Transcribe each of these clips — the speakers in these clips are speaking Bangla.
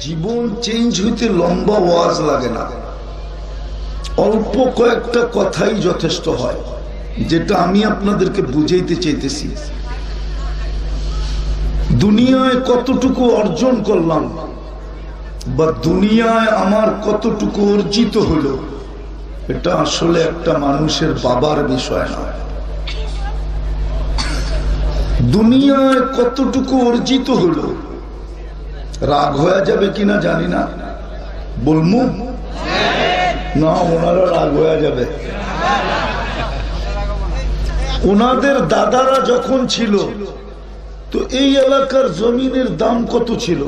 জীবন চেঞ্জ হইতে লম্বা ওয়াজ লাগে না, অল্প কয়েকটা কথাই যথেষ্ট হয়, যেটা আমি আপনাদেরকে বুঝাইতে চাইতেছি। দুনিয়ায় কতটুকু অর্জন করলাম বা দুনিয়ায় আমার কতটুকু অর্জিত হলো, এটা আসলে একটা মানুষের বাবার বিষয় না। দুনিয়ায় কতটুকু অর্জিত হলো, রাগ হয়ে যাবে কিনা জানি না, বলমু না, ওনারা রাগ হয়ে যাবে। ওনাদের দাদারা যখন ছিল তো এই এলাকার জমিনের দাম কত ছিল?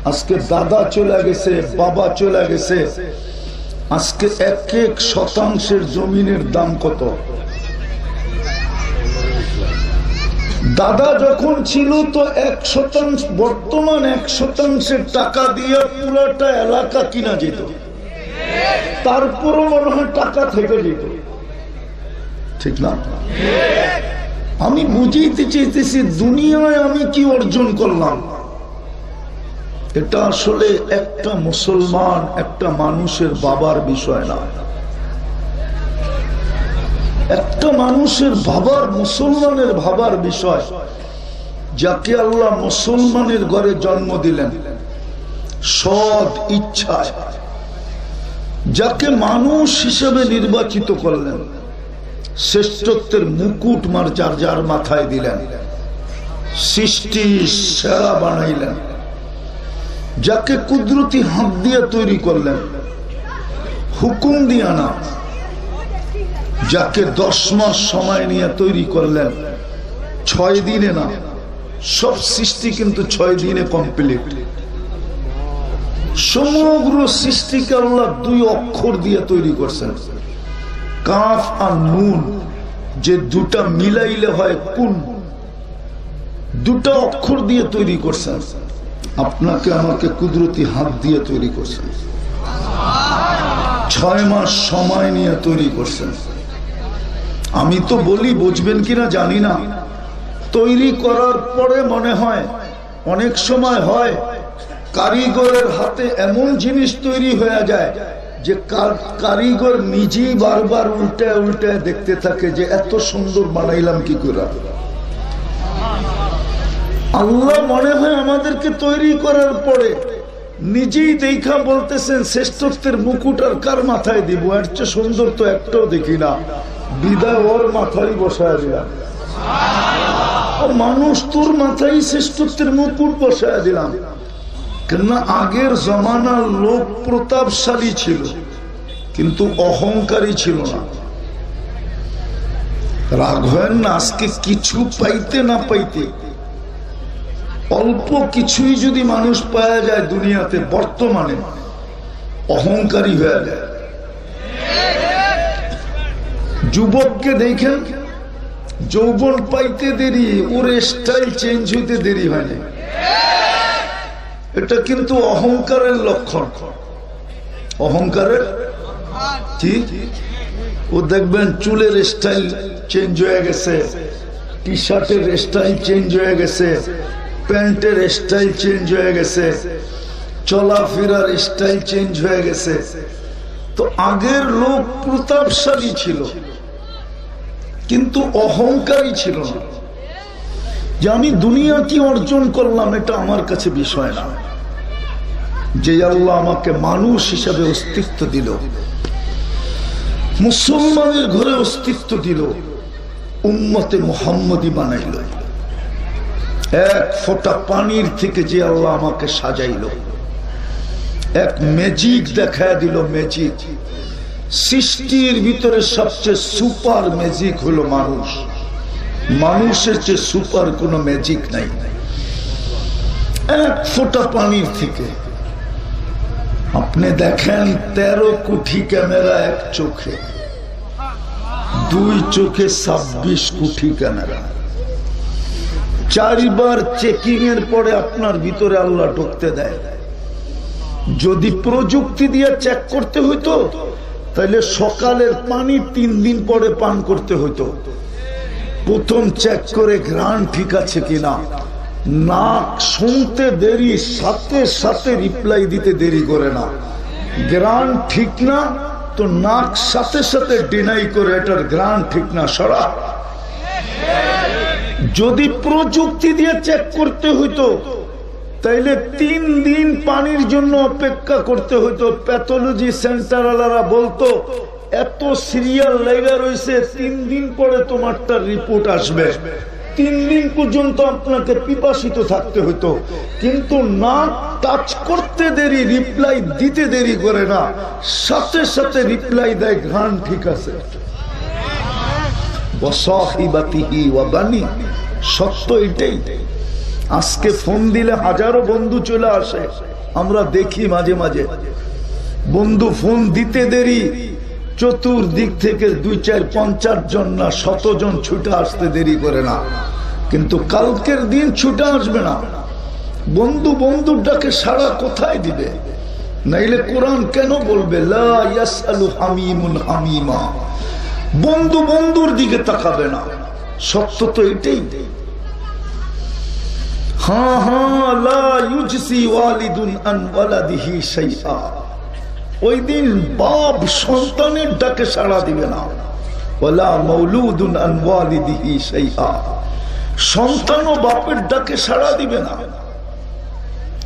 আজকে দাদা চলে গেছে, বাবা চলে গেছে, আজকে এক এক শতাংশের জমিনের দাম কত? দাদা যখন ছিল তো 1%, বর্তমান 1%-এর টাকা দিয়ে পুরাটা এলাকা কিনা যেত, তারপরও মনে হয় টাকা থেকে যেত, ঠিক না? আমি বুঝাইতে চাইতেছি দুনিয়ায় আমি কি অর্জন করলাম, এটা আসলে একটা মুসলমান, একটা মানুষের বাবার বিষয় না। একটা মানুষের বাবার, মুসলমানের বাবার বিষয়, যাকে আল্লাহ মুসলমানের ঘরে জন্ম দিলেন সৎ ইচ্ছায়, যাকে মানুষ হিসেবে নির্বাচিত করলেন, শ্রেষ্ঠত্বের মুকুট যার মাথায় দিলেন, সৃষ্টি সেরা বানাইলেন, যাকে কুদরতি হাত দিয়ে তৈরি করলেন, হুকুম দিয়া না, যাকে 10 মাস সময় নিয়ে তৈরি করলেন, 6 দিনে না, সব সৃষ্টি কিন্তু 6 দিনে কমপ্লিট। সমগ্র সৃষ্টিকে আল্লাহ 2 অক্ষর দিয়ে তৈরি করছেন, কাফ আর নুন, যে দুটা মিলাইলে হয় কুন, 2টা অক্ষর দিয়ে তৈরি করছেন। আপনাকে আমাকে কুদরতি হাত দিয়ে তৈরি করছেন, 6 মাস সময় নিয়ে তৈরি করছেন। আমি তো বলি, বুঝবেন কিনা জানি না, তৈরি করার পরে মনে হয়, অনেক সময় হয় কারিগরের হাতে এমন জিনিস তৈরি হয়ে যায় যে কারিগর নিজেই বারবার উল্টায় উল্টায় দেখতে থাকে যে এত সুন্দর বানাইলাম কি করে। আল্লাহ মনে হয় আমাদেরকে তৈরি করার পরে নিজেই দেখা বলতেছেন শ্রেষ্ঠত্বের মুকুট আর কার মাথায় দিব, এর চেয়ে সুন্দর তো একটাও দেখি না, বিদায় ওর মাথায় বসায় দিলাম। মানুষ তোর মাথায় শ্রেষ্ঠত্বের মুকুট বসায় দিলাম। কেননা আগের জমানার লোক প্রতাপশালী ছিল কিন্তু অহংকারী ছিল না। রাগ হয় না, আজকে কিছু পাইতে না পাইতে, অল্প কিছুই যদি মানুষ পাওয়া যায় দুনিয়াতে, বর্তমানে অহংকারী হয়ে যায়। যুবককে দেখেন, যৌবন পাইতে দেরি, ওর স্টাইল চেঞ্জ হইতে দেরি হয় না, এটা কিন্তু অহংকারের লক্ষণ। অহংকারের ঠিক, ও দেখবেন চুলের স্টাইল চেঞ্জ হয়ে গেছে, টি শার্টের স্টাইল চেঞ্জ হয়ে গেছে, প্যান্টের স্টাইল চেঞ্জ হয়ে গেছে, চলাফেরার স্টাইল চেঞ্জ হয়ে গেছে। তো আগের লোক প্রতাপশালী ছিল কিন্তু অহংকারী ছিল না, যে আমি দুনিয়া কি অর্জন করলাম এটা আমার কাছে বিষয় না। যে আল্লাহ আমাকে মানুষ হিসাবে অস্তিত্ব দিল, মুসলমানের ঘরে অস্তিত্ব দিল, উম্মতে মুহাম্মদী বানাইল, এক ফোঁটা পানির থেকে যে আল্লাহ আমাকে সাজাইল, এক ম্যাজিক দেখায় দিল। ম্যাজিক সৃষ্টির ভিতরে সবচেয়ে সুপার ম্যাজিক হলো মানুষ। মানুষের চেয়ে সুপার কোনো ম্যাজিক নাই। এক ফোঁটা পানির থেকে আপনি দেখেন 13 কোটি ক্যামেরা এক চোখে, 2 চোখে 26 কোটি ক্যামেরা, 4 বার চেকিং এর পরে আপনার ভিতরে আল্লাহ ঢুকতে দেয়। যদি প্রযুক্তি দিয়ে চেক করতে হইতো তাহলে সকালের পানি 3 দিন পরে পান করতে হইতো। প্রথম চেক করে ঘ্রাণ ঠিক আছে কিনা, নাক শুনতে দেরি, সাথে সাথে রিপ্লাই দিতে দেরি করে না। গ্রান ঠিক না তো নাক সাথে সাথে ডিনাই করে, এটার গ্রান ঠিক না, সরা। যদি প্রযুক্তি দিয়ে চেক করতে হইতো তাইলে 3 দিন পানির জন্য অপেক্ষা করতে হইতো। প্যাথোলজি সেন্টার ওয়ালারা বলতো এত সিরিয়াল লেগে রয়েছে, 3 দিন পরে তোমারটা রিপোর্ট আসবে। 3 দিন পর্যন্ত আপনাকে পিপাসিত থাকতে হতো। কিন্তু না, টাচ করতে দেরি, রিপ্লাই দিতে দেরি করে না, সাথে সাথে রিপ্লাই দেয়, ঘ্রাণ ঠিক আছে। সত্য এটাই। আজকে ফোন দিলে হাজারো বন্ধু চলে আসে, আমরা দেখি মাঝে মাঝে বন্ধু ফোন দিতে দেরি, চতুর্দিক থেকে 2, 4, 50 জন না 100 জন ছুটে আসতে দেরি করে না। কিন্তু কালকের দিন ছুটে আসবে না। বন্ধু বন্ধুর ডাকে সাড়া কোথায় দিবে? নাইলে কোরআন কেন বলবে লা ইয়াসআলু হামিমুন হামিমা? বন্ধু বন্ধুর দিকে তাকাবে না। সত্য তো এটাই। হ্যাঁ হ্যাঁ, লা ইউজসি ওয়ালিদুন আন ওয়ালাদিহি শাইআ। ওই দিন বাপ সন্তানের ডাকে সাড়া দিবে না। ওয়ালা মাউলুদুন আন ওয়ালিদিহি শাইআ। সন্তানও বাপের ডাকে সাড়া দিবে না।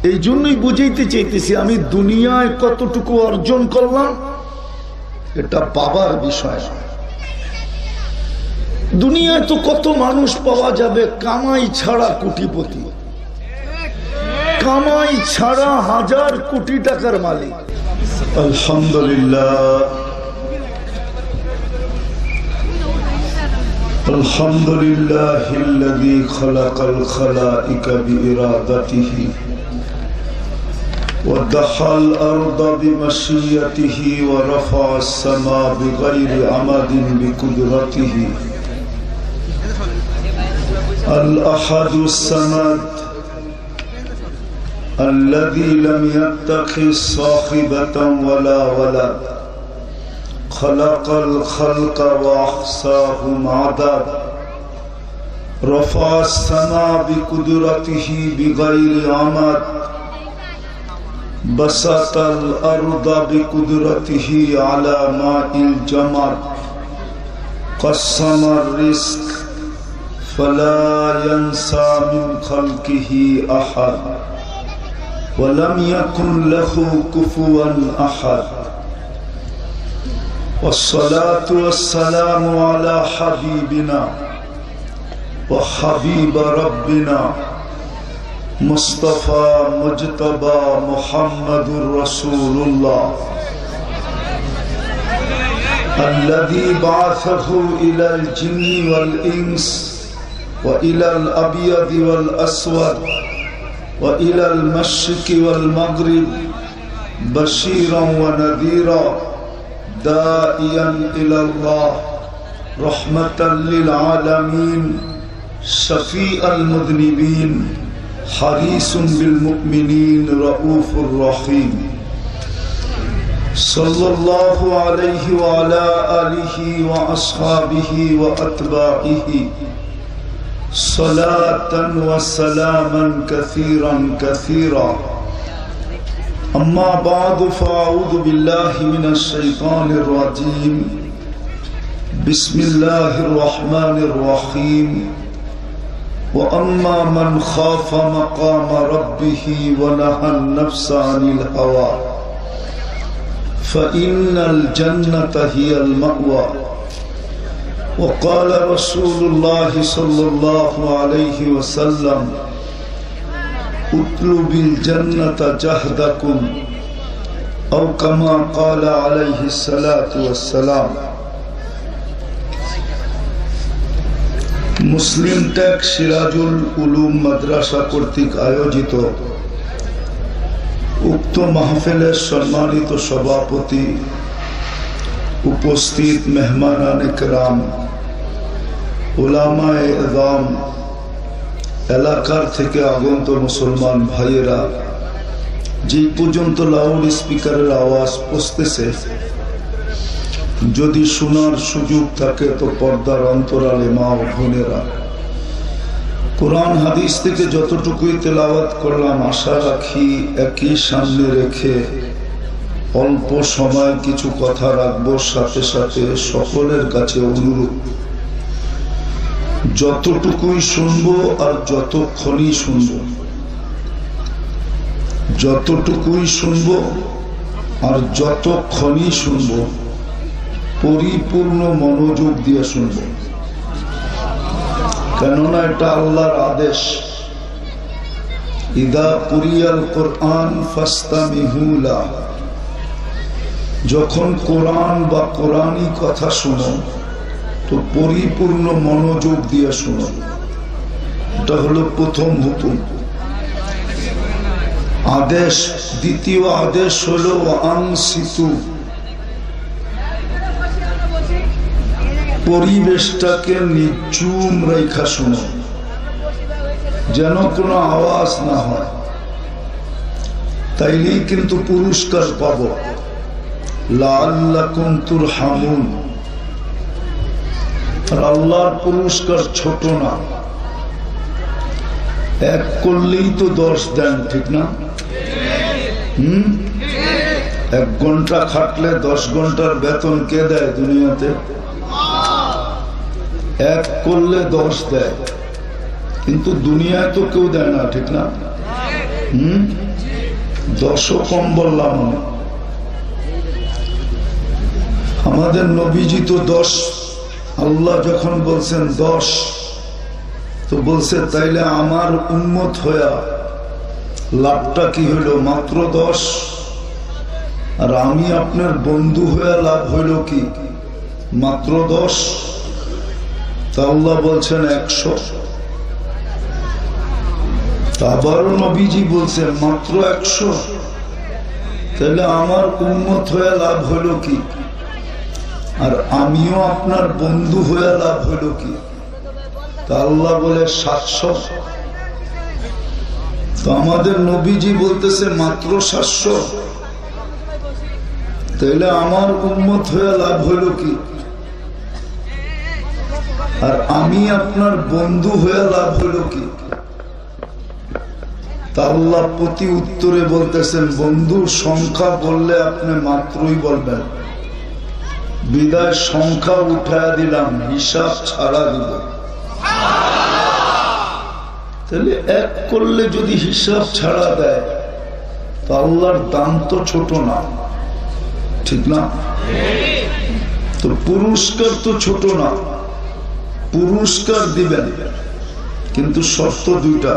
এই জন্যই বুঝাইতে চাইতেছি, আমি দুনিয়ায় কতটুকু অর্জন করলাম এটা বাবার বিষয়। দুনিয়ায় তো কত মানুষ পাওয়া যাবে কামাই ছাড়া কোটিপতি, কামাই ছাড়া 1000 কোটি টাকার মালিক। আলহামদুলিল্লাহ, আলহামদুলিল্লাহিল্লাযী খালাকাল খালাইকা বিইরাদাতিহি ওয়া দাখাল আরদা বিমাশিয়াতিহি ওয়া রাফা'আস সামা বিগাইরি আমাদিন বিকুদরাতিহি। আল আহাদুস সামাদ الذي لم يتخذ صاحبة ولا ولد خلق الخلق وأحصاهم عدد رفع السماء بقدرته بغير عمد بسط الأرض بقدرته على ماء الجمر قسم الرزق فلا ينسى من خلقه أحد ولم يكن له كفوا أحد والصلاة والسلام على حبيبنا وحبيب ربنا مصطفى مجتبى محمد رسول الله الذي بعثه إلى الجن والإنس وإلى الأبيض والأسود وإلى المشرق والمغرب بشيرا ونذيرا داعيا إلى الله رحمة للعالمين شفيع المذنبين حريص بالمؤمنين رؤوف رحيم صلى الله عليه وعلى آله وأصحابه وأتباعه صلاة وسلاما كثيرا كثيرا أما بعد فأعوذ بالله من الشيطان الرجيم بسم الله الرحمن الرحيم وأما من خاف مقام ربه ونهى النفس عن الهوى فإن الجنة هي المأوى وقال رسول الله صلى الله عليه وسلم اطلب الجنة جهدكم أو كما قال عليه الصلاة والسلام। মুসলিম টেক সিরাজুল উলুম মাদ্রাসা কর্তৃক আয়োজিত উক্ত মাহফিলের সম্মানিত সভাপতি, উপস্থিত মেহমানানে কেরাম, উলামায়ে ইযাম, এলাকার থেকে আগত মুসলমান ভাইয়েরা, যে পর্যন্ত লাউড স্পিকারের আওয়াজ পৌঁছতেছে, যদি শোনার সুযোগ থাকে তো পর্দার অন্তরালে মা ও বোনেরা, কোরআন হাদিস থেকে যতটুকুই তেলাওয়াত করলাম, আশা রাখি একই সামনে রেখে অল্প সময় কিছু কথা রাখবো। সাথে সাথে সকলের কাছে অনুরোধ, যতটুকুই শুনবো আর যতক্ষণই শুনবো, যতটুকুই শুনবো আর যতক্ষণই শুনবো, পরিপূর্ণ মনোযোগ দিয়ে শুনবো। কেননা এটা আল্লাহর আদেশ, ইদা কুরিয়াল কোরআন ফাস্তামিহু লা, যখন কোরআন বা কোরআনী কথা শুনো তো পরিপূর্ণ মনোযোগ দিয়ে শুনো। এটা হলো প্রথম হুকুম, আদেশ। দ্বিতীয় আদেশ হলো আনসিতু, পরিবেশটাকে নিঝুম রেখা শুনো, যেন কোনো আওয়াজ না হয়, তাইলেই কিন্তু পুরস্কার পাবো। লাআল্লাকুম তুরহামুন। আর আল্লাহর পুরস্কার ছোট না, এক করলেই তো 10 দেন, ঠিক না? 1 ঘন্টা খাটলে 10 ঘন্টার বেতন কে দেয় দুনিয়াতে? এক করলে 10 দেয়, কিন্তু দুনিয়ায় তো কেউ দেয় না, ঠিক না? 10ও কম বললাম। আমাদের নবীজি তো 10, আল্লাহ যখন বলছেন 10, তো বলছে তাইলে আমার উম্মত হইয়া লাভটা কি হইল? মাত্র 10। আর আমি আপনার বন্ধু হইয়া লাভ হইল কি? মাত্র 10। তা আল্লাহ বলছেন 100। আবারও নবীজি বলছেন মাত্র 100। তাহলে আমার উম্মত হইয়া লাভ হইল কি? আর আমিও আপনার বন্ধু হইয়া লাভ হইল কি? তা আল্লাহ বলে 700। তো আমাদের নবীজি বলতেছে মাত্র 700। তাহলে আমার উম্মত হইয়া লাভ হইল কি? আর আমি আপনার বন্ধু হইয়া লাভ হইল কি? তা আল্লাহ প্রতি উত্তরে বলতেছেন, বন্ধুর সংখ্যা বললে আপনি মাত্রই বলবেন, বিদায় সংখ্যা উঠায় দিলাম, হিসাব ছাড়া দিব। তাহলে এক করলে যদি হিসাব ছাড়া দেয় তো আল্লাহর দাম তো ছোট না, ঠিক না? তো পুরস্কার তো ছোট না, পুরস্কার দিবেন, কিন্তু শর্ত 2টা।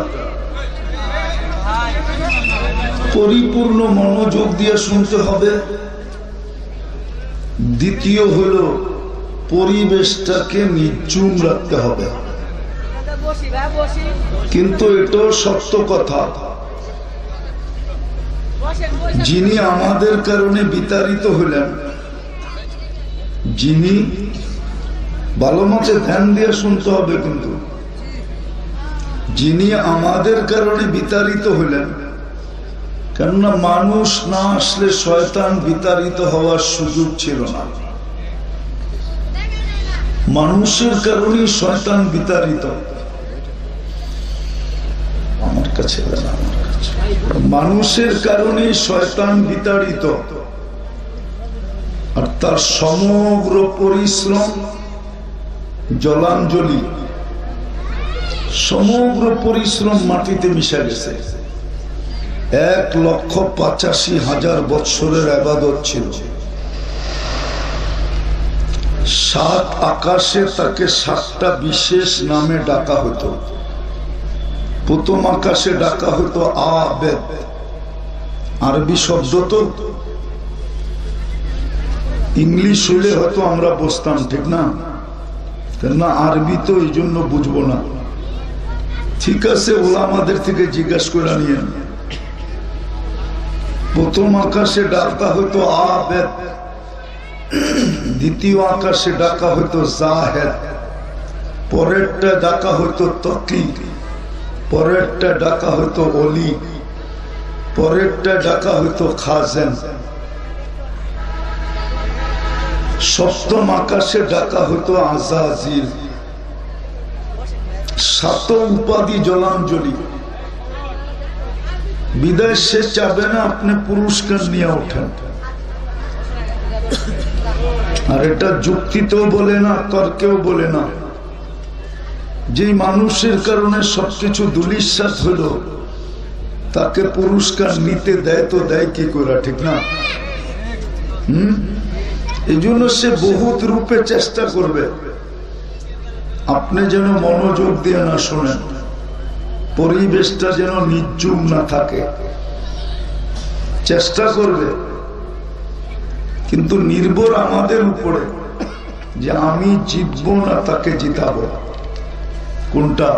পরিপূর্ণ মনোযোগ দিয়ে শুনতে হবে। দ্বিতীয় হলো পরিবেশটাকে নিঝুম রাখতে হবে। কিন্তু এটাও সত্য কথা, যিনি আমাদের কারণে বিতাড়িত হলেন, যিনি, ভালো মতে ধ্যান দিয়ে শুনতে হবে, কিন্তু যিনি আমাদের কারণে বিতাড়িত হলেন, কেননা মানুষ না আসলে শয়তান বিতাড়িত হওয়ার সুযোগ ছিল না। মানুষের কারণেই শয়তান বিতাড়িত। আমার কাছে মানুষের কারণেই শয়তান বিতাড়িত। আর তার সমগ্র পরিশ্রম, জলাঞ্জলি, সমগ্র পরিশ্রম মাটিতে মিশে গেছে। 1,85,000 বৎসরের ইবাদত ছিল। 7 আকাশে তাকে 7টা বিশেষ নামে ডাকা হতো। প্রথম আকাশে ডাকা হতো আবেদ, আরবি শব্দ, তো ইংলিশ হইলে হয়তো আমরা বুঝতাম, ঠিক না? কেননা আরবি তো এই জন্য বুঝবো না। ঠিক আছে, ওলামাদের থেকে জিজ্ঞাসা করে নিয়ে। প্রথম আকাশে ডাকা হতো আবেদ, দ্বিতীয় আকাশে ডাকা হতো জাহেদ, পরেরটা ডাকা হতো তকি, পরেরটা ডাকা হতো অলি, পরেরটা ডাকা হতো খাজেন, সপ্তম আকাশে ডাকা হতো আজাজিল, সাত উপাধি জলাঞ্জলি বিদায় সে চাবে না আপনি পুরস্কার নিয়ে ওঠেন। আর এটা যুক্তিতেও বলে না, তর্কেও বলে না। যে মানুষের কারণে সবকিছু দুলিশ্বাস হলো, তাকে পুরস্কার নিতে দেয় তো দেয় কি করে, ঠিক না? এই জন্য সে বহুত রূপে চেষ্টা করবে আপনি যেন মনোযোগ দিয়ে না শোনেন, পরিবেশটা যেন নির্জুম না থাকে, চেষ্টা করবে। কিন্তু নির্ভর আমাদের উপরে যে আমি জিতব না তাকে জিতাবো। কোনটা?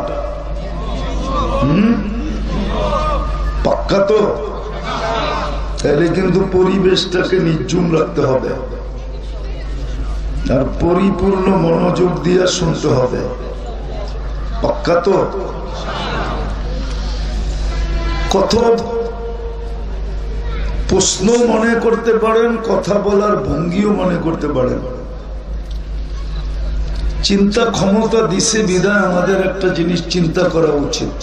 পাক্কা তো? তাহলে কিন্তু পরিবেশটাকে নির্জুম রাখতে হবে আর পরিপূর্ণ মনোযোগ দিয়ে শুনতে হবে। পাক্কা তো? কত প্রশ্ন মনে করতে পারেন, কথা বলার ভঙ্গিও মনে করতে পারেন। চিন্তা ক্ষমতা দিছে বিধায় আমাদের একটা জিনিস চিন্তা করা উচিত।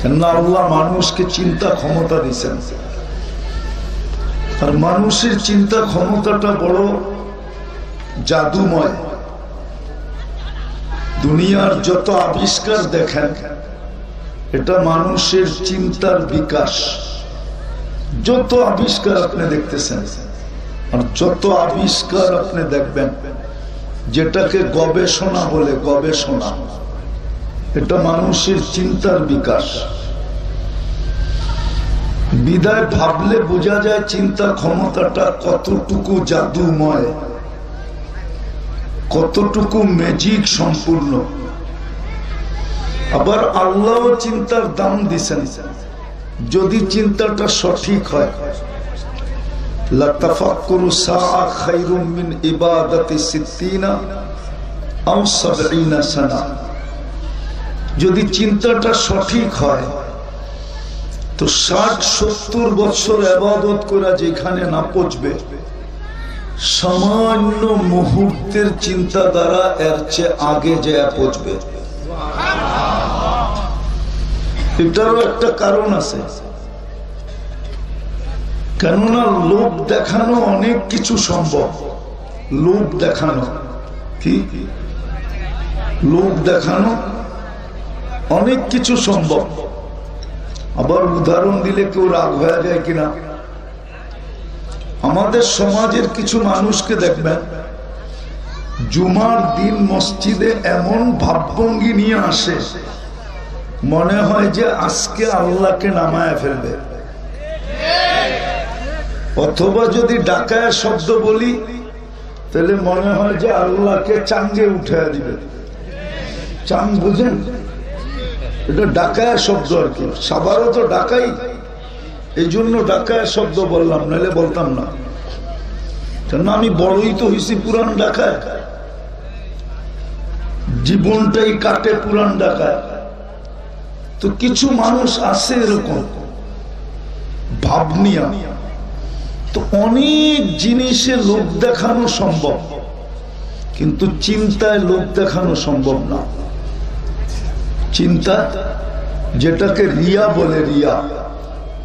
কেননা আল্লাহ মানুষকে চিন্তা ক্ষমতা দিছেন, আর মানুষের চিন্তা ক্ষমতাটা বড় জাদুময়। দুনিয়ার যত আবিষ্কার দেখেন এটা মানুষের চিন্তার বিকাশ। যত আবিষ্কার আপনি দেখতেছেন আর যত আবিষ্কার আপনি দেখবেন, যেটাকে গবেষণা বলে, গবেষণা, এটা মানুষের চিন্তার বিকাশ। বিদায় ভাবলে বোঝা যায় চিন্তা ক্ষমতাটা কতটুকু জাদুময়, কতটুকু ম্যাজিক সম্পূর্ণ। আবার আল্লাহ চিন্তার দাম দিছেন, যদি চিন্তাটা সঠিক হয়। লাতাফাক্কুরু সাআ খায়রুম মিন ইবাদাতি 60 আও 70 সানা। যদি চিন্তাটা সঠিক হয় তো 60-70 বছর ইবাদত করা যেখানে না পৌঁছবে, সামান্য মুহূর্তের চিন্তা দ্বারা এর চেয়ে আগে যা পৌঁছবে। এটারও একটা কারণ আছে, কেননা লোক দেখানো অনেক কিছু সম্ভব। লোক দেখানো কি? লোক দেখানো অনেক কিছু সম্ভব। আবার উদাহরণ দিলে কেউ রাগ হয়ে যায় কিনা, আমাদের সমাজের কিছু মানুষকে দেখবেন জুমার দিন মসজিদে এমন ভাবভঙ্গি নিয়ে আসে, মনে হয় যে আজকে আল্লাহকে নামায় ফেলবে। অথবা যদি ডাকায় শব্দ বলি তাহলে মনে হয় যে আল্লাহকে চাঙ্গে উঠে দিবে। চাং বুঝেন? এটা ডাকায় শব্দ আর কি। সবারও তো ডাকাই, এই জন্য ডাকায় শব্দ বললাম, নাহলে বলতাম না। কেন আমি বড়ই তো হয়েছি পুরান ডাকায়, জীবনটাই কাটে পুরান ডাকায়। তো কিছু মানুষ আছে এরকম ভাবনিয়া। তো অনেক জিনিসে লোক দেখানো সম্ভব, কিন্তু চিন্তায় লোক দেখানো সম্ভব না। চিন্তা, যেটাকে রিয়া বলে, রিয়া,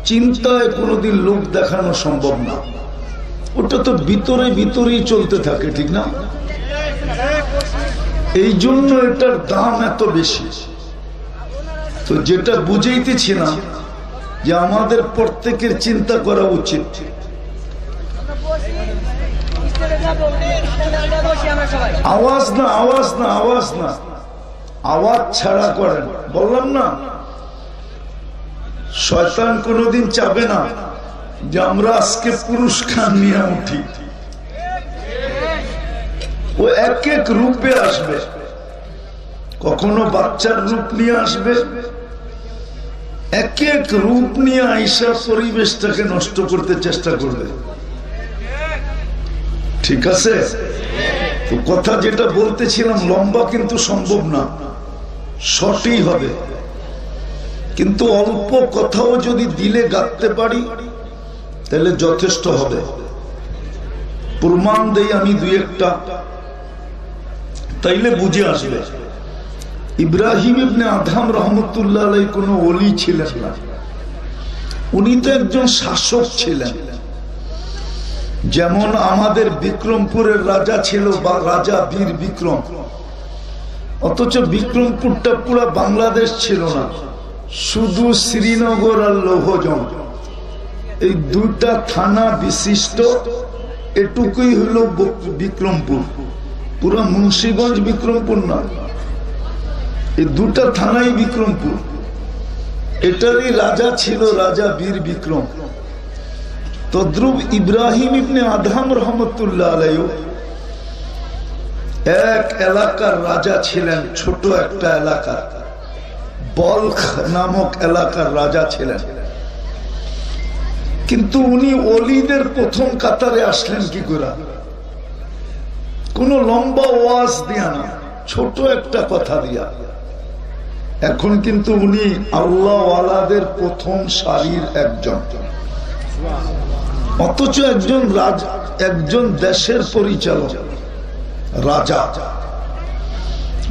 চিন্তায় কোনোদিন লোক দেখানো সম্ভব না। ওটা তো ভিতরে ভিতরেই চলতে থাকে, ঠিক না? এই জন্য এটার দাম এত বেশি। তো যেটা বুঝাইতেছি না যে আমাদের প্রত্যেকের চিন্তা করা উচিত। আওয়াজ না, আওয়াজ না, আওয়াজ না, আওয়াজ ছাড়া করেন। বললাম না, শয়তান কোনোদিন চাবে না যে আমরা আজকে পুরস্কার নিয়ে উঠি। ও এক এক রূপে আসবে, কখনো বাচ্চার রূপ নিয়ে আসবে, এক এক রূপ নিয়ে আইসা পরিবেশটাকে নষ্ট করতে চেষ্টা করবে। ঠিক আছে? তো কথা যেটা বলতেছিলাম, লম্বা কিন্তু সম্ভব না, শর্টই হবে। কিন্তু অল্প কথাও যদি দিলে গাঁথতে পারি তাহলে যথেষ্ট হবে। প্রমাণ দেই আমি দুই একটা, তাইলে বুঝে আসবে। ইব্রাহিম ইবনে আদহাম রহমতুল্লাহ আলাইহি কোনো ওলি ছিলেন না, উনি তো একজন শাসক ছিলেন। যেমন আমাদের বিক্রমপুরের রাজা ছিল বা রাজা বীর বিক্রম, অথচ বিক্রমপুরটা পুরো বাংলাদেশ ছিল না, শুধু শ্রীনগর আর লৌহজং এই দুটা থানা বিশিষ্ট এটুকুই হলো বিক্রমপুর। পুরো মুন্সিগঞ্জ বিক্রমপুর না, এই দুটা থানাই বিক্রমপুর। এটারই রাজা ছিল রাজা বীর বিক্রম। তদ্রুপ ইব্রাহিম ইবনে আদহাম রহমতুল্লাহ আলাইহি এক এলাকার রাজা ছিলেন, ছোট একটা এলাকা, বলখ নামক এলাকার রাজা ছিলেন। কিন্তু উনি ওলিদের প্রথম কাতারে আসলেন কি করে? কোন লম্বা ওয়াজ দিয়া না, ছোট একটা কথা দিয়া। এখন কিন্তু উনি আল্লাহ ওয়ালাদের প্রথম সারির একজন, অথচ একজন দেশের পরিচালক, রাজা।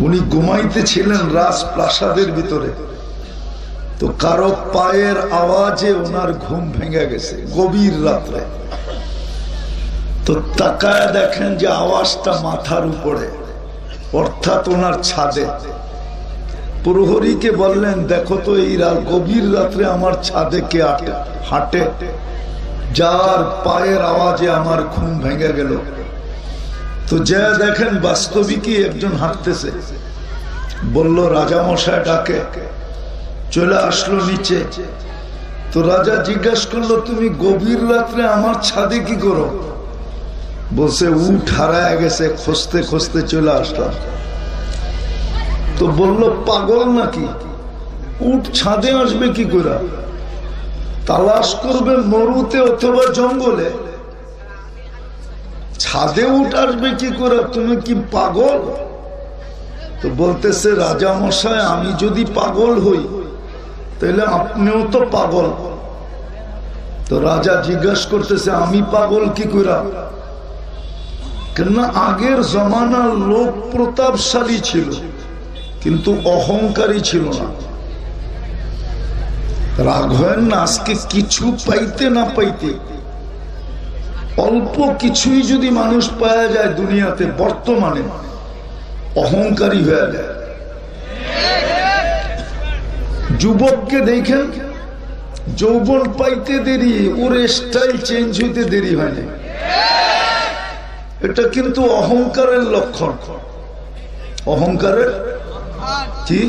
উনি ঘুমাইতেছিলেন রাজপ্রাসাদের ভিতরে, তো কারো পায়ের আওয়াজে ওনার ঘুম ভেঙে গেছে গভীর রাত্রে। তো তাকায় দেখেন যে আওয়াজটা মাথার উপরে, অর্থাৎ ওনার ছাদে। প্রহরীকে বললেন, দেখো তো এই গভীর রাত্রে আমার ছাদে কে হাঁটে, যার পায়ের আওয়াজে আমার ঘুম ভেঙে গেল। তো যা দেখেন বাস্তবিকই একজন হাঁটতেছে। বলল রাজা মশাই ডাকে, চলে আসলো নিচে। তো রাজা জিজ্ঞাসা করলো, তুমি গভীর রাত্রে আমার ছাদে কি করো? বলছে উঠ হারায় গেছে, খুঁজতে খুঁজতে চলে আসলাম। তো বলল পাগল নাকি, উঠ ছাদে আসবে কি করে? তালাশ করবে মরুতে অথবা জঙ্গলে, ছাদে উঠ আসবে কি করে? তুমি কি পাগল? তো বলতেছে রাজা মশাই, আমি যদি পাগল হই তাহলে আপনিও তো পাগল। তো রাজা জিজ্ঞাসা করতেছে, আমি পাগল কি করে? কেননা আগের জমানার লোক প্রতাপশালী ছিল কিন্তু অহংকারী ছিল না। রাগ হয় না, আজকে কিছু পাইতে না পাইতে অল্প কিছুই যদি মানুষ পাওয়া যায় দুনিয়াতে, বর্তমানে অহংকারী হয়ে যায়। যুবককে দেখেন, যৌবন পাইতে দেরি, ওর স্টাইল চেঞ্জ হইতে দেরি হয় না। এটা কিন্তু অহংকারের লক্ষণ। অহংকারের কি?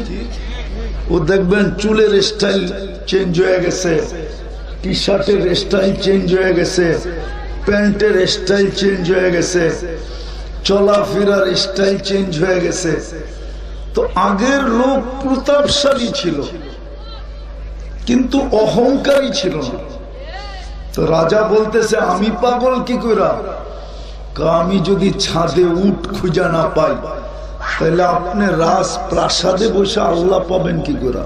ও দেখবেন চুলের স্টাইল চেঞ্জ হয়ে গেছে, টি শার্টের স্টাইল চেঞ্জ হয়ে গেছে, প্যান্টের স্টাইল চেঞ্জ হয়ে গেছে, চলাফেরার স্টাইল চেঞ্জ হয়ে গেছে। তো আগের লোক প্রতাপশালী ছিল কিন্তু অহংকারী ছিল না। তো রাজা বলতেছে, আমি পাগল কি করে? আমি যদি ছাদে উঠ খুঁজা না পাই তাহলে আপনি রাজপ্রাসাদে বসে আল্লাহ পাবেন কি করে?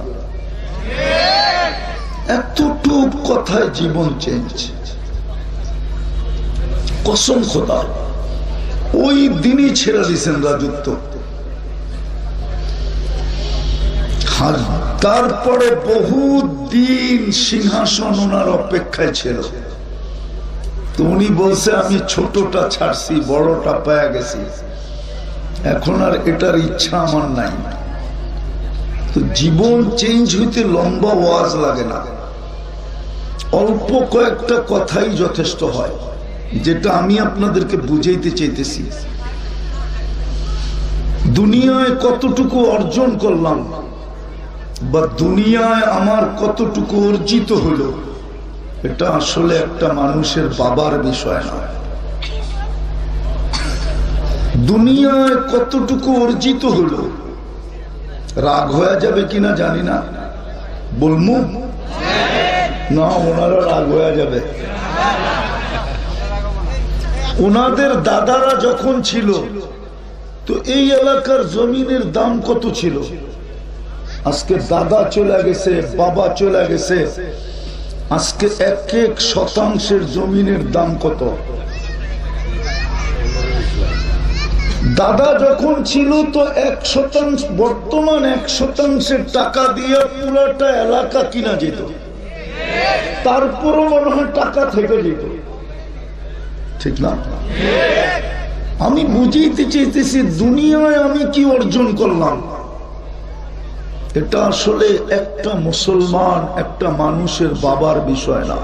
এতটুক কথায় জীবন চেঞ্জ। কসম খোদা, ওই দিনই ছেড়ে দিয়েছেন রাজত্ব। তারপরে বহু দিন সিংহাসন ওনার অপেক্ষায় ছিল। তো উনি বলছে, আমি ছোটটা ছাড়ছি, বড়টা পায়া গেছি, এখন আর এটার ইচ্ছা আমার নাই। তো জীবন চেঞ্জ হইতে লম্বা ওয়াজ লাগে না, অল্প কয়েকটা কথাই যথেষ্ট হয়, যেটা আমি আপনাদেরকে বুঝাইতে চাইতেছি। দুনিয়ায় কতটুকু অর্জন করলাম বা দুনিয়ায় আমার কতটুকু অর্জিত হলো, এটা আসলে একটা মানুষের বাবার বিষয় না। দুনিয়ায় কতটুকু অর্জিত হলো, রাগ হয়ে যাবে কিনা জানি না, বলবো না, ওনারা রাগ হয়ে যাবে। ওনাদের দাদারা যখন ছিল তো এই এলাকার জমিনের দাম কত ছিল? আজকে দাদা চলে গেছে, বাবা চলে গেছে, আজকে এক এক শতাংশের জমিনের দাম কত? দাদা যখন ছিল তো 1%, বর্তমান 1%-এর টাকা দিয়ে পুরোটা এলাকা কিনা যেত, তারপরও মনে হয় টাকা থেকে যেত, ঠিক না? আমি বুঝাইতে চাইতেছি দুনিয়ায় আমি কি অর্জন করলাম, এটা আসলে একটা মুসলমান, একটা মানুষের বাবার বিষয় না।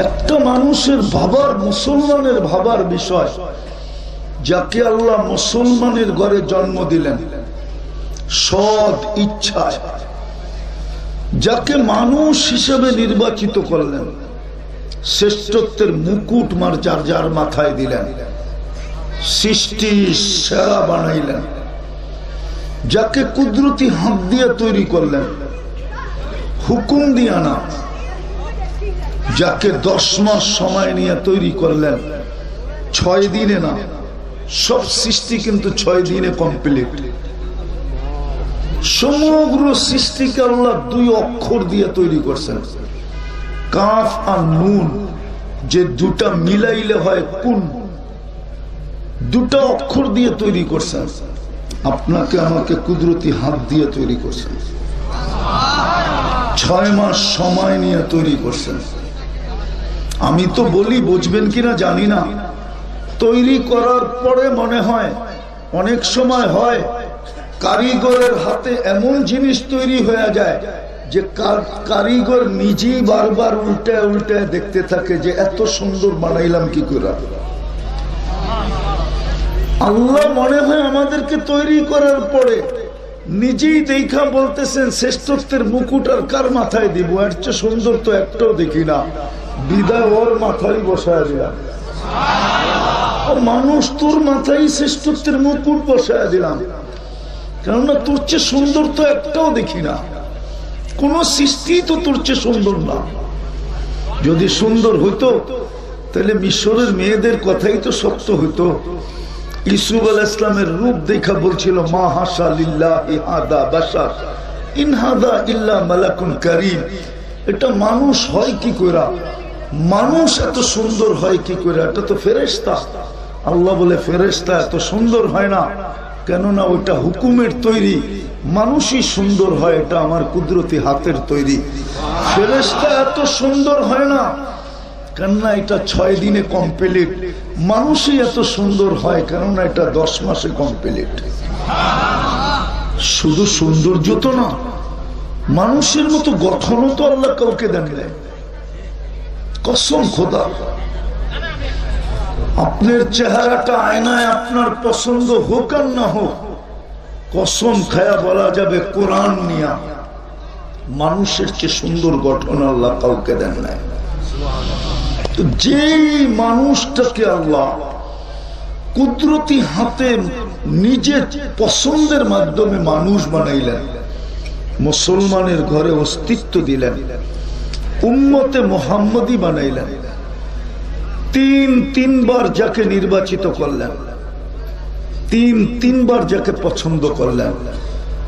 একটা মানুষের ভাবার, মুসলমানের ভাবার বিষয়, যাকে আল্লাহ মুসলমানের ঘরে জন্ম দিলেন সৎ ইচ্ছায়, যাকে মানুষ হিসেবে নির্বাচিত করলেন, শ্রেষ্ঠত্বের মুকুট যার যার মাথায় দিলেন, সৃষ্টি সেরা বানাইলেন, যাকে কুদরতি হাত দিয়ে তৈরি করলেন, হুকুম দিয়া না, যাকে 10 মাস সময় নিয়ে তৈরি করলেন, 6 দিনে না। সব সৃষ্টি কিন্তু 6 দিনে কমপ্লিট। সমগ্র সৃষ্টিকে আল্লাহ 2 অক্ষর দিয়ে তৈরি করছেন, কাফ আর নুন, যে দুটা মিলাইলে হয় কুন, 2টা অক্ষর দিয়ে তৈরি করছেন। আপনাকে আমাকে কুদরতি হাত দিয়ে তৈরি করছেন, 6 মাস সময় নিয়ে তৈরি করছেন। আমি তো বলি, বুঝবেন কিনা জানি না, তৈরি করার পরে মনে হয়, অনেক সময় হয় কারিগরের হাতে এমন জিনিস তৈরি হয়ে যায় যে কারিগর নিজেই বারবার উল্টায় উল্টায় দেখতে থাকে যে এত সুন্দর বানাইলাম কি করে। আল্লাহ মনে হয় আমাদেরকে তৈরি করার পরে নিজেই দেখা বলতেছেন শ্রেষ্ঠত্বের মুকুট আর কার মাথায় দিব, এর চেয়ে সুন্দর তো একটাও দেখি না, বিদায় ওর মাথায় বসায় দিলাম। মানুষ তোর মাথায় শ্রেষ্ঠত্বের মুকুট বসায় দিলাম, কেননা তোর চেয়ে সুন্দর তো একটাও দেখি না, কোন সৃষ্টি তো তোর চেয়ে সুন্দর না। যদি সুন্দর হইতো তাহলে মিশরের মেয়েদের কথাই তো সত্য হইতো। ইউসুফ আলাইহিস সালামের রূপ দেখা বলছিল, মা হাসা লিল্লাহি হাদা বাশার ইন হাদা ইল্লা মালাকুন কারীম। এটা মানুষ হয় কি কইরা, মানুষ এত সুন্দর হয় কি কইরা, এটা তো ফেরেশতা। আল্লাহ বলে ফেরেশতা এত সুন্দর হয় না, কেননা ওইটা হুকুমের তৈরি, মানুষই সুন্দর হয়, এটা আমার কুদরতি হাতের তৈরি। ফেরেশতা এত সুন্দর হয় না, কেননা এটা 6 দিনে কমপ্লিট। মানুষই এত সুন্দর হয়, কেননা এটা 10 মাসে কমপ্লিট। শুধু সৌন্দর্য তো না, মানুষের মতো গঠনও তো আল্লাহ কাউকে দেন নাই। কসম খোদা, আপনার চেহারাটা আয়নায় আপনার পছন্দ হোক আর না হোক, কসম খায়া বলা যাবে কোরআন নিয়া, মানুষের চেয়ে সুন্দর গঠন আল্লাহ কাউকে দেন নাই। তো যেই মানুষটাকে আল্লাহ কুদরতি হাতে নিজের পছন্দের মাধ্যমে মানুষ বানাইলেন, মুসলমানের ঘরে অস্তিত্ব দিলেন, উম্মতে মুহাম্মদী বানাইলেন, 3 বার যাকে নির্বাচিত করলেন, 3 বার যাকে পছন্দ করলেন,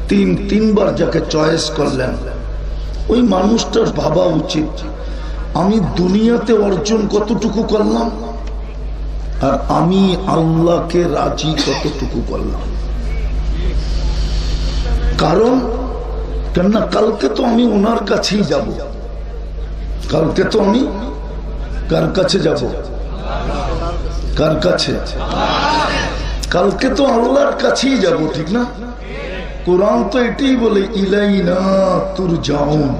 3 বার যাকে চয়েস করলেন, ওই মানুষটার ভাবা উচিত আমি দুনিয়াতে অর্জন কতটুকু করলাম আর আমি আল্লাহকে রাজি কতটুকু করলাম। কারণ কেননা কালকে তো আমি ওনার কাছেই যাব, কালকে তো আমি কার কাছে যাব, কার কাছে? কালকে তো আল্লাহর কাছেই যাব, ঠিক না? কোরআন তো এটাই বলে, ইলাইনা তুরজাউন।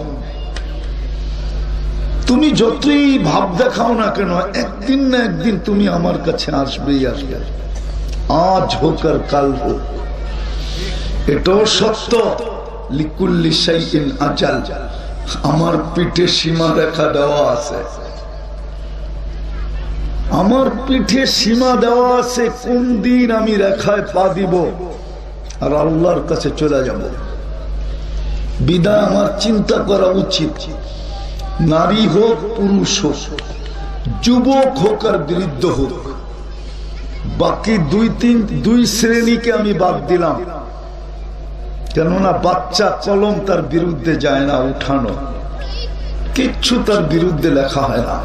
তুমি যতই ভাব দেখাও না কেন, একদিন না একদিন তুমি আমার কাছে আসবেই আসবে, আজ হোক আর কাল হোক। এটাও সত্য, লিকুল্লি শাইইন আজাল, আমার পিঠে সীমা রেখা দেওয়া আছে, আমার পিঠে সীমা দেওয়া আছে, কোন দিন আমি রেখায় পা দিব আর আল্লাহর কাছে চলে যাব। বিদায় আমার চিন্তা করা উচিত, নারী হোক পুরুষ হোক, যুবক হোক আর বৃদ্ধ হোক, বাকি 2 শ্রেণীকে আমি বাদ দিলাম। কেননা বাচ্চা কলম তার বিরুদ্ধে যায় না উঠানো, কিচ্ছু তার বিরুদ্ধে লেখা হয় না,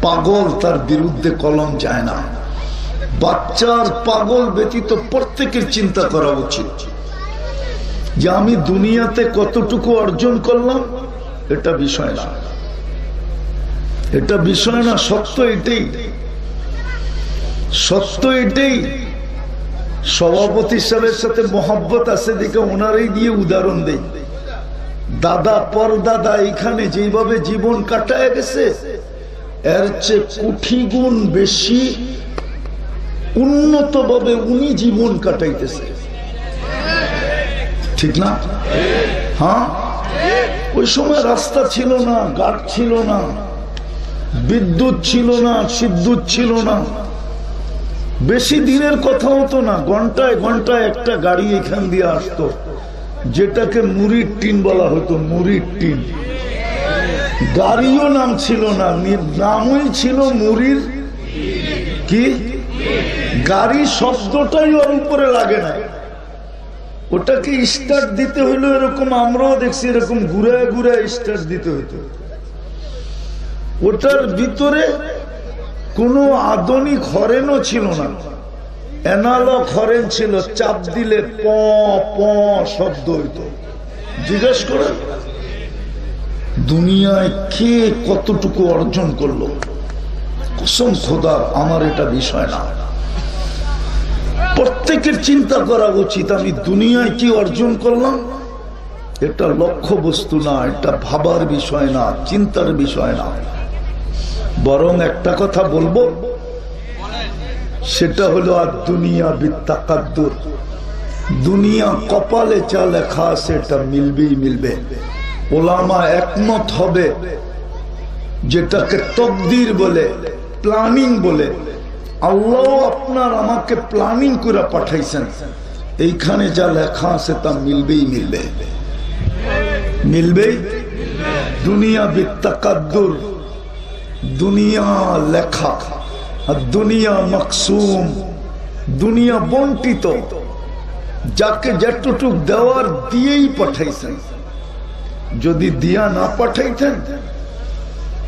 পাগল তার বিরুদ্ধে কলম যায় না, বাচ্চার পাগল ব্যতীত প্রত্যেকের চিন্তা করা উচিত যে আমি দুনিয়াতে কতটুকু অর্জন করলাম। এটা বিষয় না, এটা বিষয় না, সত্য এটাই, সত্য এটাই। সভাপতি সাহেবের সাথে মহব্বত আছে দেখে ওনারই দিয়ে উদাহরণ দেই। দাদা পরদাদা এখানে যেভাবে জীবন কাটায় গেছে, এর চেয়ে কোটি গুণ বেশি উন্নত ভাবে উনি জীবন কাটাইতেছে, ঠিক না? হ্যাঁ, ওই সময় রাস্তা ছিল না, ঘাট ছিল না, বিদ্যুৎ ছিল না, সিদ্যুৎ ছিল না, বেশি দিনের কথা হতো না, ঘন্টায় ঘন্টায় একটা গাড়ি এখান দিয়ে আসতো, যেটাকে মুড়ির টিন বলা হতো। মুড়ির টিন, গাড়িও নাম ছিল না, নামই ছিল মুড়ির কি, গাড়ি শব্দটাই ওর উপরে লাগে না। ওটাকে স্টার্ট দিতে হইলো এরকম, আমরাও দেখছি এরকম ঘুরে ঘুরে স্টার্ট দিতে হইতো। ওটার ভিতরে কোনো আধুনিক হরেনও ছিল না, অ্যানালগ হরেন ছিল, চাপ দিলে প প শব্দ হইতো। জিজ্ঞেস করে দুনিয়ায় কে কতটুকু অর্জন করলো, কসম খোদার আমার এটা বিষয় না। প্রত্যেকের চিন্তা করা উচিত আমি দুনিয়ায় কি অর্জন করলাম। এটা লক্ষ্য বস্তু না, এটা ভাবার বিষয় না, চিন্তার বিষয় না। বরং একটা কথা বলবো, সেটা হলো আর দুনিয়া বিত্তাকাদ্দুর, দুনিয়া কপালে যা লেখা আছে এটা মিলবেই মিলবে। ওলামা একমত হবে যেটাকে তকদির বলে, প্ল্যানিং বলে। আল্লাহ আপনার আমাকে প্ল্যানিং করে পাঠাইছেন, এইখানে যা লেখা আছে তা মিলবেই মিলবে, মিলবেই। দুনিয়া বিত্তাকাদ্দুর, দুনিয়া লেখা, আর দুনিয়া মাকসুম, দুনিয়া বন্টিত, যাকে যেটুক দেওয়ার দিয়েই পাঠাইছেন। যদি দিয়া না পাঠাইতেন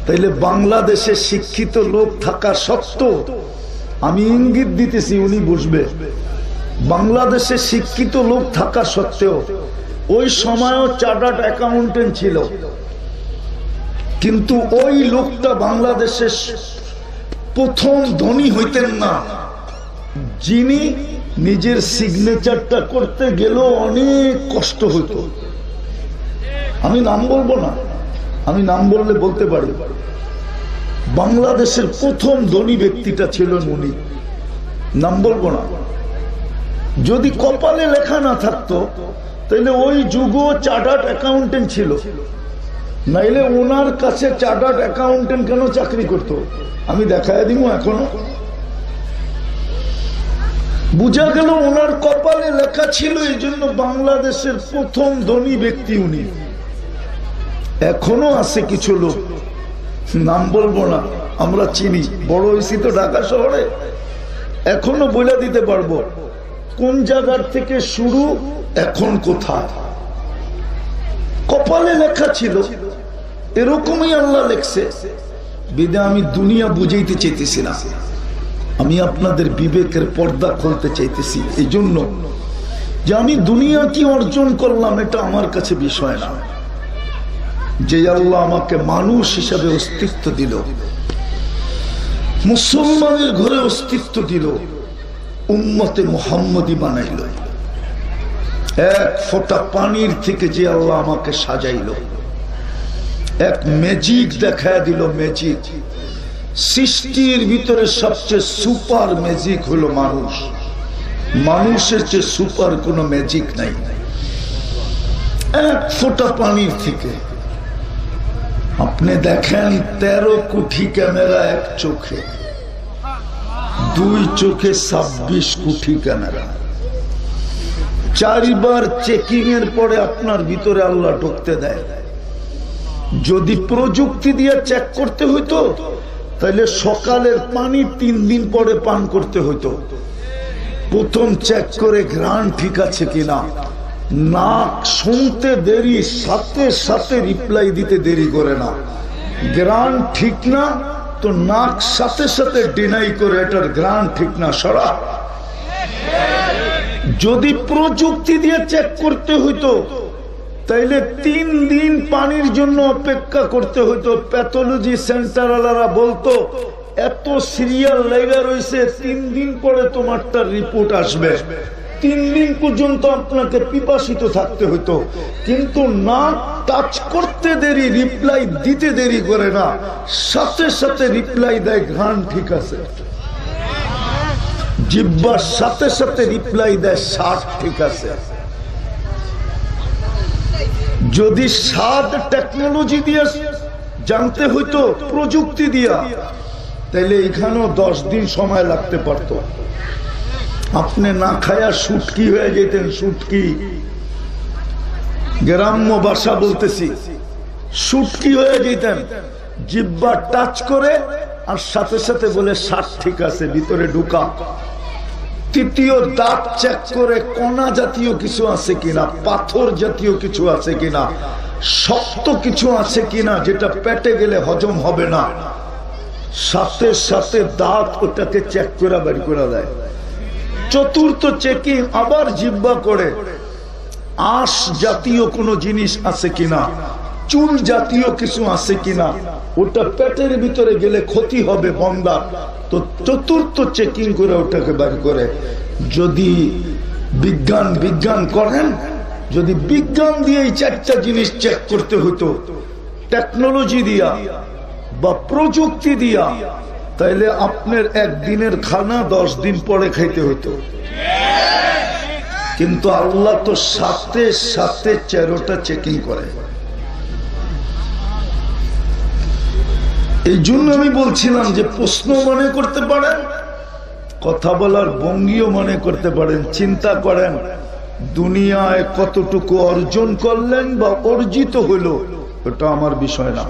তাইলে বাংলাদেশে শিক্ষিত লোক থাকা সত্ত্বেও, আমি ইঙ্গিত দিতেছি উনি বুঝবে, বাংলাদেশে শিক্ষিত লোক থাকা সত্ত্বেও ওই সময়ও চার্টার্ড অ্যাকাউন্টেন্ট ছিল, কিন্তু ওই লোকটা বাংলাদেশের প্রথম ধনী হইতেন না, যিনি নিজের সিগনেচারটা করতে গেলেও অনেক কষ্ট হইত। আমি নাম বলবো না, আমি নাম বললে বলতে পারি। বাংলাদেশের প্রথম ধনী ব্যক্তিটা ছিলেন উনি, নাম বলবো না। যদি কপালে লেখা না থাকতো তাহলে ওই যুগও চার্টার্ড অ্যাকাউন্টেন্ট ছিল, নাইলে ওনার কাছে চার্টার্ড অ্যাকাউন্টেন্ট কেন চাকরি করতো আমি দেখায় দিব। এখনো বুঝা গেল ওনার কপালে লেখা ছিল, এই জন্য বাংলাদেশের প্রথম ধনী ব্যক্তি উনি। এখনো আছে কিছু লোক, নাম বলবো না, আমরা চিনি, বড় হয়েছি তো ঢাকা শহরে, এখনো বলে দিতে পারবো কোন জায়গার থেকে শুরু, এখন কোথায়। কপালে লেখা ছিল, এরকমই আল্লাহ লেখছে। বিদে আমি দুনিয়া বুঝাইতে চাইতেছি না, আমি আপনাদের বিবেকের পর্দা খুলতে চাইতেছি। এই জন্য যে আমি দুনিয়া কি অর্জন করলাম এটা আমার কাছে বিষয় না। যে আল্লাহ আমাকে মানুষ হিসাবে অস্তিত্ব দিল, মুসলমানের ঘরে অস্তিত্ব দিল, উম্মতে মুহাম্মদী বানাইল, এক ফোঁটা পানির থেকে যে আল্লাহ আমাকে সাজাইল, এক ম্যাজিক দেখায় দিল। ম্যাজিক সৃষ্টির ভিতরে সবচেয়ে সুপার ম্যাজিক হলো মানুষ। মানুষের চেয়ে সুপার কোনো ম্যাজিক নাই। এক ফোঁটা পানির থেকে আপনি দেখেন 13 কোটি ক্যামেরা এক চোখে, 2 চোখে 26 কোটি ক্যামেরা, 4 বার চেকিং এর পরে আপনার ভিতরে আল্লাহ ঢুকতে দেয়। যদি প্রযুক্তি দিয়ে চেক করতে হইতো তাহলে সকালের পানি 3 দিন পরে পান করতে হইতো। প্রথম চেক করে ঘ্রাণ ঠিক আছে কিনা, নাক শুনতে দেরি, সাথে সাথে রিপ্লাই দিতে দেরি করে না, ঘ্রাণ ঠিক না তো নাক সাথে সাথে ডিনাই করে এটার গ্রান ঠিক না সরা। যদি প্রযুক্তি দিয়ে চেক করতে হইতো তাইলে 3 দিন পানির জন্য অপেক্ষা করতে হইতো। প্যাথোলজি সেন্টারওয়ালারা বলতো এত সিরিয়াল লেগে রয়েছে, 3 দিন পরে তোমারটা রিপোর্ট আসবে। 3 দিন পর্যন্ত আপনাকে পিপাসিত থাকতে হইতো। কিন্তু না, টাচ করতে দেরি, রিপ্লাই দিতে দেরি করে না, সাথে সাথে রিপ্লাই দেয় ঘ্রাণ ঠিক আছে। জিহ্বার সাথে সাথে রিপ্লাই দেয় স্বাদ ঠিক আছে। যদি স্বাদ টেকনোলজি দিয়ে জানতে হইতো, প্রযুক্তি দিয়া, তাইলে এখানেও 10 দিন সময় লাগতে পারত। আপনি না খায়া শুটকি হয়ে যেতেন। শুটকি, গ্রাম্য ভাষা বলতেছি, শুটকি হয়ে যেতেন। জিহ্বা টাচ করে আর সাথে সাথে বলে স্বাদ ঠিক আছে, ভিতরে ঢুকা। তৃতীয় দাঁত চেক করে কণা জাতীয় কিছু আছে কিনা, পাথর জাতীয় কিছু আছে কিনা, শক্ত কিছু আছে কিনা যেটা পেটে গেলে হজম হবে না। সাথে সাথে দাঁত ওটাকে চেক করে বের করে দেয়। চতুর্থ চেকিং আবার জিহ্বা করে আঁশ জাতীয় কোনো জিনিস আছে কিনা, চুল জাতীয় কিছু আছে কিনা, ওটা পেটের ভিতরে গেলে ক্ষতি হবে বন্দার। তো চতুর্থ চেকিং করে ওটাকে বের করে। যদি বিজ্ঞান করেন, যদি বিজ্ঞান দিয়ে এই 4টা জিনিস চেক করতে হতো টেকনোলজি দিয়া বা প্রযুক্তি দিয়া, তাইলে আপনার একদিনের খানা 10 দিন পরে খাইতে হতো। কিন্তু আল্লাহ তো সাথে সাথে 4টা চেকিং করে। এই জন্য আমি বলছিলাম যে প্রশ্ন মনে করতে পারেন, কথা বলার ভঙ্গিও মনে করতে পারেন। চিন্তা করেন দুনিয়ায় কতটুকু অর্জন করলেন বা অর্জিত হইল, ওটা আমার বিষয় না।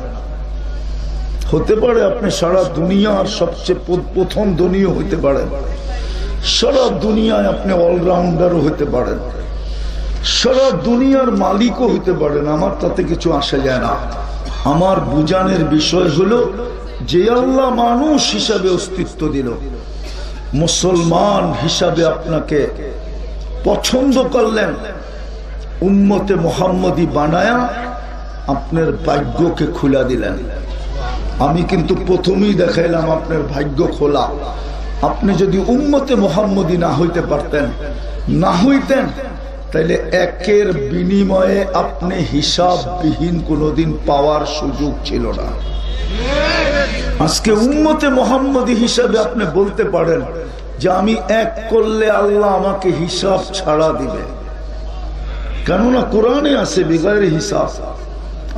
হতে পারে আপনি সারা দুনিয়ার সবচেয়ে প্রথম ধনীও হইতে পারেন, সারা দুনিয়ায় আপনি অলরাউন্ডারও হইতে পারেন, সারা দুনিয়ার মালিকও হইতে পারেন। আমার তাতে কিছু আসে যায় না। আমার বুঝানোর বিষয় হলো যে আল্লাহ মানুষ হিসাবে অস্তিত্ব দিল, মুসলমান হিসাবে আপনাকে পছন্দ করলেন, উম্মতে মুহাম্মদী বানায়া আপনার ভাগ্যকে খুলে দিলেন। আমি কিন্তু প্রথমেই দেখাইলাম আপনার ভাগ্য খোলা। আপনি যদি উম্মতে মুহাম্মদী না হইতে পারতেন, না হইতেন, তাইলে একের বিনিময়ে আপনি হিসাববিহীন কোনোদিন পাওয়ার সুযোগ ছিল না। আজকে উম্মতে মুহাম্মদী হিসাবে আপনি বলতে পারেন যে আমি এক করলে আল্লাহ আমাকে হিসাব ছাড়া দিবে। কেননা কোরআনে আছে বিগাইরে হিসাব,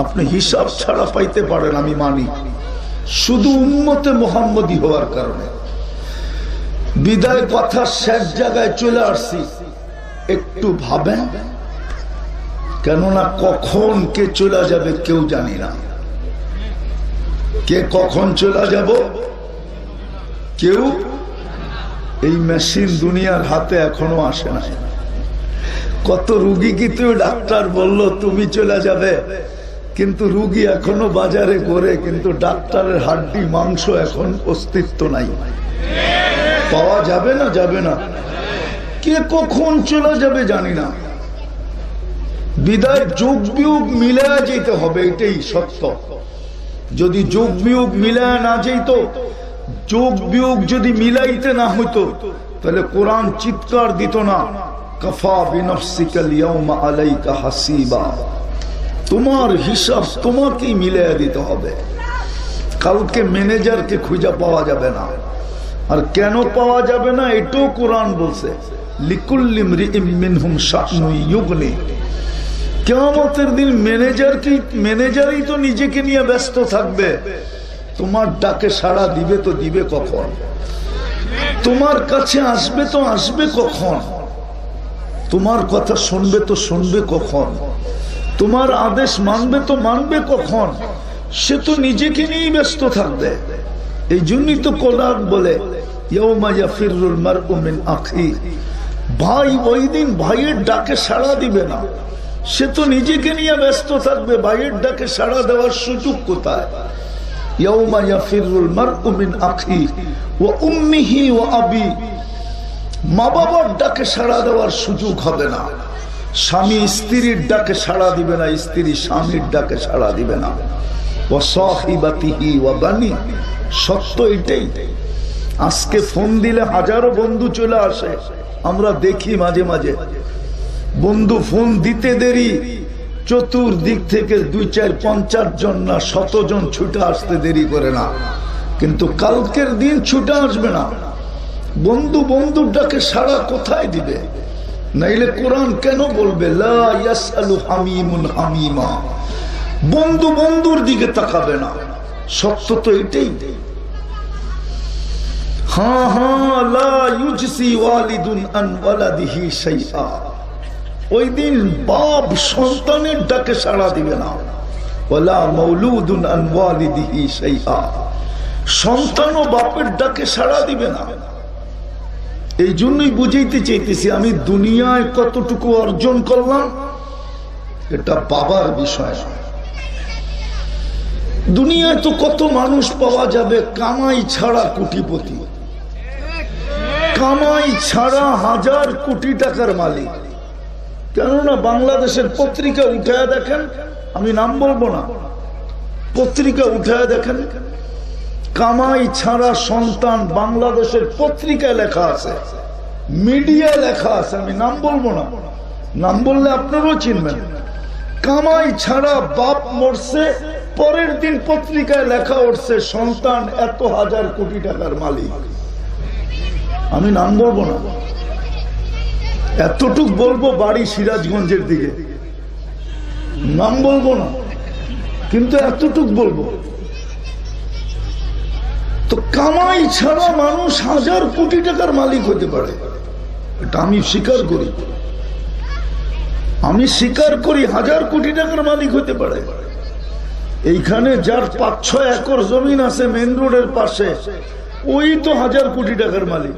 আপনি হিসাব ছাড়া পাইতে পারেন, আমি মানি। শুধু উম্মতে মুহাম্মদী হওয়ার কারণে। বিদায় কথা শেষ জায়গায় চলে আসছি, একটু ভাবেন, কেননা কখন কে চলে যাবে কেউ জানি না। কে কখন চলে যাব কেউ, এই মেশিন দুনিয়ার হাতে এখনো আসে না। কত রুগী কিন্তু ডাক্তার বলল তুমি চলে যাবে, কিন্তু রুগী এখনো বাজারে ঘোরে, কিন্তু ডাক্তারের হাড্ডি মাংস এখন অস্তিত্ব নাই। পাওয়া যাবে না, যাবে না। কে কখন চলে যাবে জানি না। বিদায় যোগ বিয়োগ মিলায়া যেতে হবে, এটাই সত্য। যদি যোগ বিয়োগ মিলায়া না যেত, যোগ বিয়োগ যদি মিলাইতে না হইতো, তাহলে কোরআন চিৎকার দিত না কাফা বিনফসিকাল ইয়াউমা আলাইকা হাসিবা। তোমার হিসাব তোমাকেই মিলাইয়া দিতে হবে। কালকে ম্যানেজারকে খুঁজে পাওয়া যাবে না। আর কেন পাওয়া যাবে না এটাও কোরআন বলছে, লিকুল্লি ইমরিইম মিনহুম শা'নুন ইউগনি। কিয়ামতের দিন ম্যানেজারই তো নিজেকে নিয়ে ব্যস্ত থাকবে। তোমার ডাকে সাড়া দিবে তো দিবে কখন, তোমার কাছে আসবে তো আসবে কখন, তোমার কথা শুনবে তো শুনবে কখন, তোমার আদেশ মানবে তো মানবে কখন, সে তো নিজেকে নিয়েই ব্যস্ত থাকবে। এই জন্যই তো কোরআন বলে ইয়াউমা ইয়াফিরুল মারউ মিন আখি, ভাই ওই দিন ভাইয়ের ডাকে সাড়া দিবে না, সে তো নিজেকে নিয়ে ব্যস্ত থাকবে। ভাইয়ের ডাকে সাড়া দেওয়ার সুযোগ কোথায়? ইয়াউমা ইয়াফিরুল মারউ মিন আখি ওয়া উম্মিহি ওয়া আবি। মা বাবার ডাকে সাড়া দেওয়ার সুযোগ হবে না, স্বামী স্ত্রীর ডাকে সাড়া দিবে না, স্ত্রী স্বামীর ডাকে সাড়া দিবে না। ওয়া সাহিবাতিহি ওয়া বানি। সত্য এটাই। আজকে ফোন দিলে হাজারো বন্ধু চলে আসে, আমরা দেখি মাঝে মাঝে বন্ধু ফোন দিতে দেরি, চতুর্দিক থেকে 2, 4, 50 জন না 100 জন ছুটে আসতে দেরি করে না। কিন্তু কালকের দিন ছুটে আসবে না। বন্ধু বন্ধুর ডাকে সাড়া কোথায় দিবে? নাইলে কোরআন কেন বলবে লা ইয়াসআলু হামিমুন হামিমা? বন্ধু বন্ধুর দিকে তাকাবে না। সত্য তো এটাই। হ্যাঁ হ্যাঁ, লা ইউজসি ওয়ালিদুন আন ওয়ালাদিহি শাইআ। ওই দিন বাপ সন্তানের ডাকে সাড়া দিবে না। ওয়ালা মাউলুদুন আন ওয়ালিদিহি শাইআ। সন্তানও বাপের ডাকে সাড়া দিবে না। এই জন্যই বুঝাইতে চাইতেছি, আমি দুনিয়ায় কতটুকু অর্জন করলাম এটা বাবার বিষয়। দুনিয়ায় তো কত মানুষ পাওয়া যাবে কামাই ছাড়া কোটিপতি, কামাই ছাড়া 1000 কোটি টাকার মালিক। কেননা বাংলাদেশের পত্রিকা উঠায় দেখেন, আমি নাম বলবো না, পত্রিকা উঠায় দেখেন, কামাই ছাড়া সন্তান বাংলাদেশের পত্রিকায় লেখা আছে, মিডিয়ায় লেখা আছে, আমি নাম বলবো না, নাম বললে আপনারাও চিনবেন। কামাই ছাড়া বাপ মরছে, পরের দিন পত্রিকায় লেখা উঠছে সন্তান এত 1000 কোটি টাকার মালিক। আমি নাম বলবো না, এতটুক বলবো বাড়ি সিরাজগঞ্জের দিকে, নাম বলবো না, কিন্তু এতটুক বলবো। তো কামাই ছাড়া মানুষ 1000 কোটি টাকার মালিক হতে পারে, এটা আমি স্বীকার করি। আমি স্বীকার করি 1000 কোটি টাকার মালিক হতে পারে। এইখানে যার 5-6 একর জমিন আছে মেন রোডের পাশে, ওই তো 1000 কোটি টাকার মালিক।